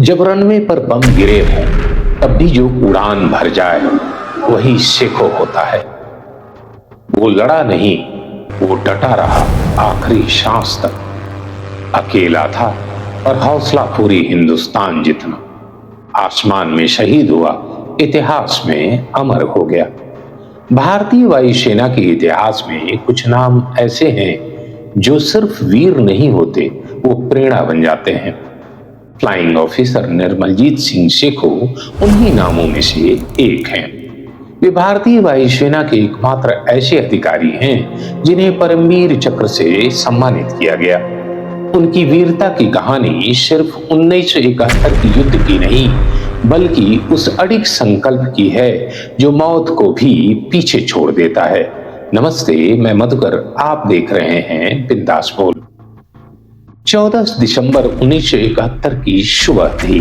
जब रनवे पर बम गिरे हों तब भी जो उड़ान भर जाए वही शेखो होता है। वो लड़ा नहीं, वो डटा रहा आखिरी सांस तक। अकेला था और हौसला पूरी हिंदुस्तान जितना। आसमान में शहीद हुआ, इतिहास में अमर हो गया। भारतीय वायुसेना के इतिहास में कुछ नाम ऐसे हैं जो सिर्फ वीर नहीं होते, वो प्रेरणा बन जाते हैं। फ्लाइंग ऑफिसर निर्मलजीत सिंह शेखो उन्हीं नामों में से एक हैं। वे भारतीय वायुसेना के एकमात्र ऐसे अधिकारी हैं जिन्हें परमवीर चक्र से सम्मानित किया गया। उनकी वीरता की कहानी सिर्फ 1971 की युद्ध की नहीं, बल्कि उस अडिग संकल्प की है जो मौत को भी पीछे छोड़ देता है। नमस्ते, मैं मधुकर, आप देख रहे हैं बिंदास बोल। 14 दिसंबर 1971 की सुबह थी।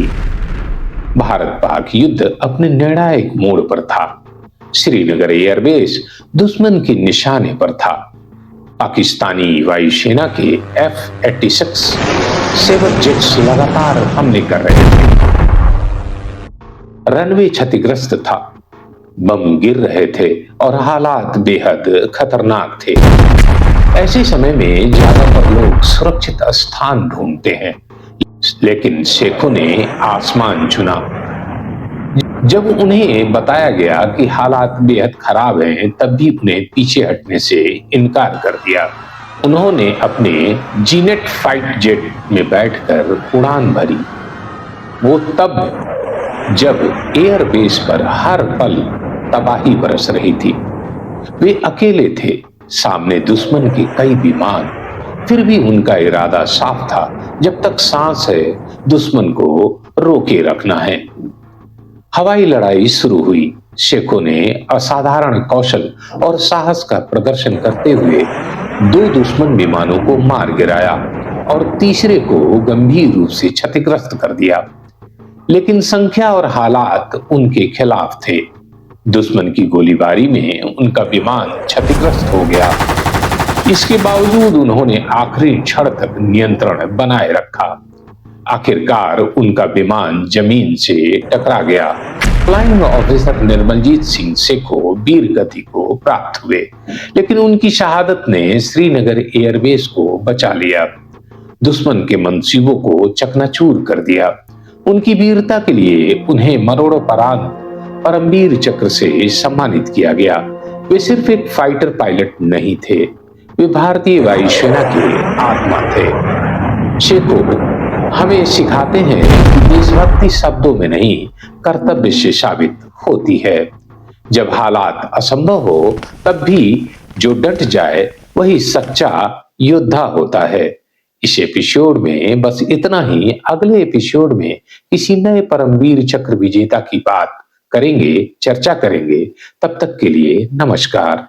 भारत पाक युद्ध अपने निर्णायक मोड़ पर था। श्रीनगर एयरबेस दुश्मन के निशाने पर था। पाकिस्तानी वायुसेना के F-86 सेवन जेट्स लगातार हमले कर रहे थे। रनवे क्षतिग्रस्त था, बम गिर रहे थे और हालात बेहद खतरनाक थे। ऐसे समय में ज्यादातर लोग सुरक्षित स्थान ढूंढते हैं, लेकिन शेखों ने आसमान चुना। जब उन्हें बताया गया कि हालात बेहद खराब हैं, तब भी उन्हें पीछे हटने से इनकार कर दिया। उन्होंने अपने जीनेट फाइट जेट में बैठकर उड़ान भरी। वो तब जब एयरबेस पर हर पल तबाही बरस रही थी। वे अकेले थे, सामने दुश्मन के कई विमान। फिर भी उनका इरादा साफ था, जब तक सांस है दुश्मन को रोके रखना है। हवाई लड़ाई शुरू हुई। शेखों ने असाधारण कौशल और साहस का प्रदर्शन करते हुए 2 दुश्मन विमानों को मार गिराया और तीसरे को गंभीर रूप से क्षतिग्रस्त कर दिया। लेकिन संख्या और हालात उनके खिलाफ थे। दुश्मन की गोलीबारी में उनका विमान क्षतिग्रस्त हो गया। इसके बावजूद उन्होंने आखिरी क्षण तक नियंत्रण बनाए रखा। आखिरकार उनका विमान जमीन से टकरा गया। फ्लाइंग ऑफिसर निर्मलजीत सिंह शेखो वीर गति को प्राप्त हुए, लेकिन उनकी शहादत ने श्रीनगर एयरबेस को बचा लिया, दुश्मन के मंसूबों को चकनाचूर कर दिया। उनकी वीरता के लिए उन्हें मरणोपरांत परमवीर चक्र से सम्मानित किया गया। वे सिर्फ एक फाइटर पायलट नहीं थे, वे भारतीय वायुसेना के आत्मा थे। शेखो हमें सिखाते हैं कि देशभक्ति शब्दों में नहीं, कर्तव्य से साबित होती है। जब हालात असंभव हो तब भी जो डट जाए वही सच्चा योद्धा होता है। इस एपिसोड में बस इतना ही। अगले एपिसोड में किसी नए परमवीर चक्र विजेता की बात करेंगे, चर्चा करेंगे। तब तक के लिए नमस्कार।